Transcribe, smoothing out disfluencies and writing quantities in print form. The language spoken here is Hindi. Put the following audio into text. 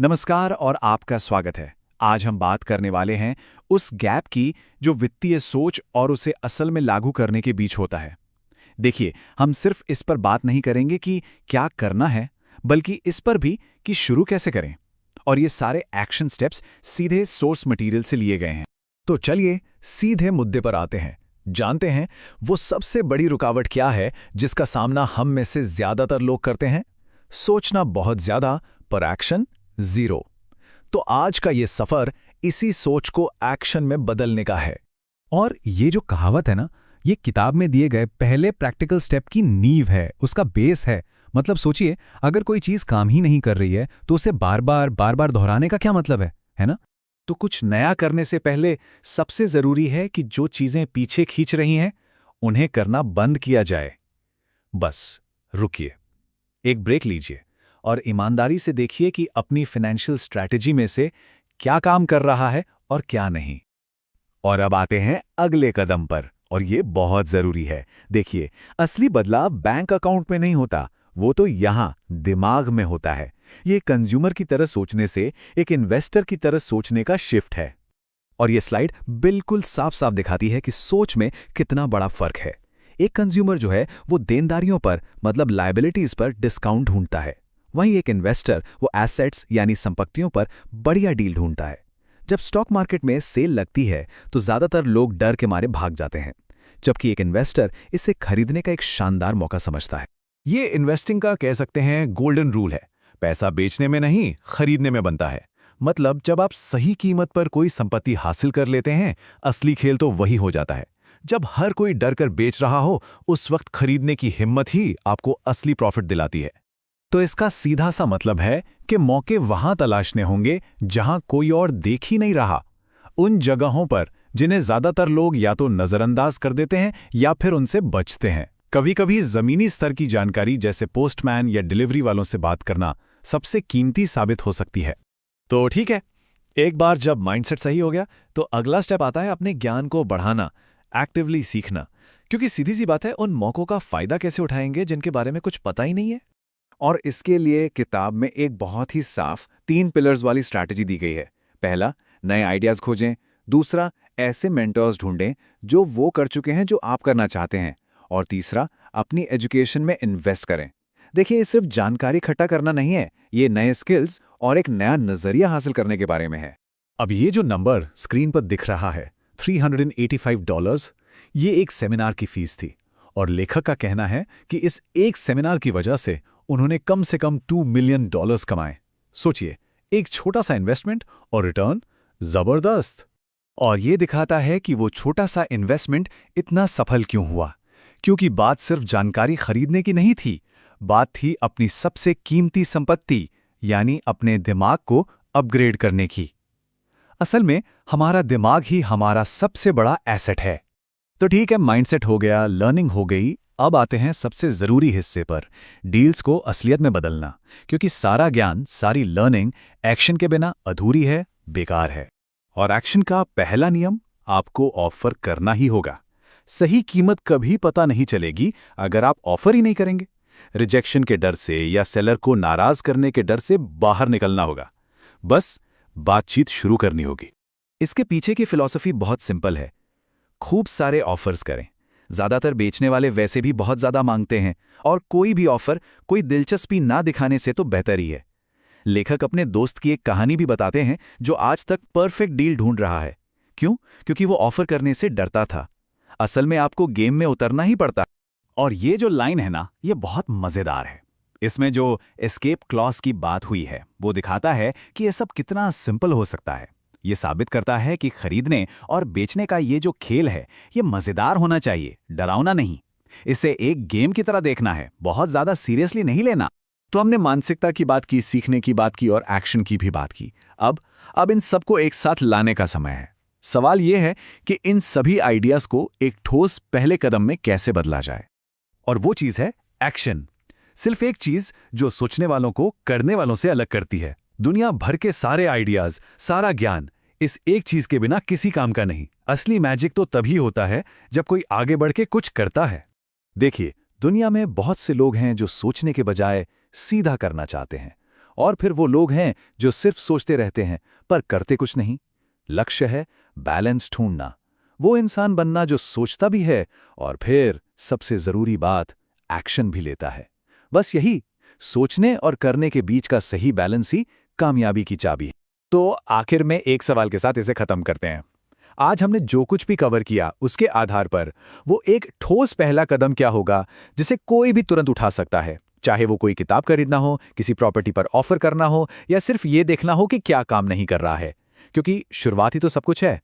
नमस्कार और आपका स्वागत है। आज हम बात करने वाले हैं उस गैप की जो वित्तीय सोच और उसे असल में लागू करने के बीच होता है। देखिए, हम सिर्फ इस पर बात नहीं करेंगे कि क्या करना है, बल्कि इस पर भी कि शुरू कैसे करें। और ये सारे एक्शन स्टेप्स सीधे सोर्स मटेरियल से लिए गए हैं। तो चलिए सीधे मुद्दे पर आते हैं। जानते हैं वो सबसे बड़ी रुकावट क्या है जिसका सामना हम में से ज्यादातर लोग करते हैं? सोचना बहुत ज्यादा पर एक्शन जीरो। तो आज का ये सफर इसी सोच को एक्शन में बदलने का है। और ये जो कहावत है ना, ये किताब में दिए गए पहले प्रैक्टिकल स्टेप की नींव है, उसका बेस है। मतलब सोचिए, अगर कोई चीज काम ही नहीं कर रही है तो उसे बार बार दोहराने का क्या मतलब है ना? तो कुछ नया करने से पहले सबसे जरूरी है कि जो चीजें पीछे खींच रही हैं, उन्हें करना बंद किया जाए। बस रुकिए, एक ब्रेक लीजिए और ईमानदारी से देखिए कि अपनी फाइनेंशियल स्ट्रैटेजी में से क्या काम कर रहा है और क्या नहीं। और अब आते हैं अगले कदम पर, और ये बहुत जरूरी है। देखिए, असली बदलाव बैंक अकाउंट में नहीं होता, वो तो यहाँ दिमाग में होता है। ये कंज्यूमर की तरह सोचने से एक इन्वेस्टर की तरह सोचने का शिफ्ट है। और ये स्लाइड बिल्कुल साफ साफ दिखाती है कि सोच में कितना बड़ा फर्क है। एक कंज्यूमर जो है वो देनदारियों पर मतलब लायबिलिटीज पर डिस्काउंट ढूंढता है, वहीं एक इन्वेस्टर वो एसेट्स यानी संपत्तियों पर बढ़िया डील ढूंढता है। जब स्टॉक मार्केट में सेल लगती है तो ज्यादातर लोग डर के मारे भाग जाते हैं, जबकि एक इन्वेस्टर इसे खरीदने का एक शानदार मौका समझता है। ये इन्वेस्टिंग का कह सकते हैं गोल्डन रूल है। पैसा बेचने में नहीं, खरीदने में बनता है। मतलब जब आप सही कीमत पर कोई संपत्ति हासिल कर लेते हैं, असली खेल तो वही हो जाता है। जब हर कोई डर कर बेच रहा हो, उस वक्त खरीदने की हिम्मत ही आपको असली प्रॉफिट दिलाती है। तो इसका सीधा सा मतलब है कि मौके वहां तलाशने होंगे जहां कोई और देख ही नहीं रहा। उन जगहों पर जिन्हें ज्यादातर लोग या तो नजरअंदाज कर देते हैं या फिर उनसे बचते हैं। कभी कभी जमीनी स्तर की जानकारी जैसे पोस्टमैन या डिलीवरी वालों से बात करना सबसे कीमती साबित हो सकती है। तो ठीक है, एक बार जब माइंडसेट सही हो गया तो अगला स्टेप आता है अपने ज्ञान को बढ़ाना, एक्टिवली सीखना। क्योंकि सीधी सी बात है, उन मौकों का फायदा कैसे उठाएंगे जिनके बारे में कुछ पता ही नहीं है। और इसके लिए किताब में एक बहुत ही साफ 3 पिलर्स वाली स्ट्रैटेजी दी गई है। पहला, नए आइडियाज खोजें। दूसरा, ऐसे मेंटर्स ढूंढें जो वो कर चुके हैं जो आप करना चाहते हैं। और तीसरा, अपनी एजुकेशन में इन्वेस्ट करें। देखिए, ये सिर्फ जानकारी इकट्ठा करना नहीं है, ये नए स्किल्स और एक नया नजरिया हासिल करने के बारे में है। अब ये जो नंबर स्क्रीन पर दिख रहा है, $385, ये एक सेमिनार की फीस थी। और लेखक का कहना है कि इस एक सेमिनार की वजह से उन्होंने कम से कम $2 मिलियन कमाए। सोचिए, एक छोटा सा इन्वेस्टमेंट और रिटर्न जबरदस्त। और ये दिखाता है कि वो छोटा सा इन्वेस्टमेंट इतना सफल क्यों हुआ, क्योंकि बात सिर्फ जानकारी खरीदने की नहीं थी, बात थी अपनी सबसे कीमती संपत्ति यानी अपने दिमाग को अपग्रेड करने की। असल में हमारा दिमाग ही हमारा सबसे बड़ा एसेट है। तो ठीक है, माइंडसेट हो गया, लर्निंग हो गई। अब आते हैं सबसे जरूरी हिस्से पर, डील्स को असलियत में बदलना। क्योंकि सारा ज्ञान, सारी लर्निंग एक्शन के बिना अधूरी है, बेकार है। और एक्शन का पहला नियम, आपको ऑफर करना ही होगा। सही कीमत कभी पता नहीं चलेगी अगर आप ऑफर ही नहीं करेंगे। रिजेक्शन के डर से या सेलर को नाराज करने के डर से बाहर निकलना होगा। बस बातचीत शुरू करनी होगी। इसके पीछे की फिलॉसफी बहुत सिंपल है। खूब सारे ऑफर्स करें। ज्यादातर बेचने वाले वैसे भी बहुत ज्यादा मांगते हैं, और कोई भी ऑफर कोई दिलचस्पी ना दिखाने से तो बेहतर ही है। लेखक अपने दोस्त की एक कहानी भी बताते हैं जो आज तक परफेक्ट डील ढूंढ रहा है। क्यों? क्योंकि वो ऑफर करने से डरता था। असल में आपको गेम में उतरना ही पड़ता। और ये जो लाइन है ना, ये बहुत मजेदार है। इसमें जो एस्केप क्लॉज की बात हुई है वो दिखाता है कि ये सब कितना सिंपल हो सकता है। ये साबित करता है कि खरीदने और बेचने का ये जो खेल है, ये मजेदार होना चाहिए, डरावना नहीं। इसे एक गेम की तरह देखना है, बहुत ज्यादा सीरियसली नहीं लेना। तो हमने मानसिकता की बात की, सीखने की बात की और एक्शन की भी बात की। अब इन सबको एक साथ लाने का समय है। सवाल यह है कि इन सभी आइडियाज को एक ठोस पहले कदम में कैसे बदला जाए। और वो चीज है एक्शन। सिर्फ एक चीज जो सोचने वालों को करने वालों से अलग करती है। दुनिया भर के सारे आइडियाज, सारा ज्ञान इस एक चीज के बिना किसी काम का नहीं। असली मैजिक तो तभी होता है जब कोई आगे बढ़ के कुछ करता है। देखिए, दुनिया में बहुत से लोग हैं जो सोचने के बजाय सीधा करना चाहते हैं। और फिर वो लोग हैं जो सिर्फ सोचते रहते हैं पर करते कुछ नहीं। लक्ष्य है बैलेंस ढूंढना, वो इंसान बनना जो सोचता भी है और फिर सबसे जरूरी बात एक्शन भी लेता है। बस यही, सोचने और करने के बीच का सही बैलेंस ही कामयाबी की चाबी है। तो आखिर में एक सवाल के साथ इसे खत्म करते हैं। आज हमने जो कुछ भी कवर किया उसके आधार पर वो एक ठोस पहला कदम क्या होगा जिसे कोई भी तुरंत उठा सकता है, चाहे वो कोई किताब खरीदना हो, किसी प्रॉपर्टी पर ऑफर करना हो या सिर्फ ये देखना हो कि क्या काम नहीं कर रहा है, क्योंकि शुरुआत ही तो सब कुछ है।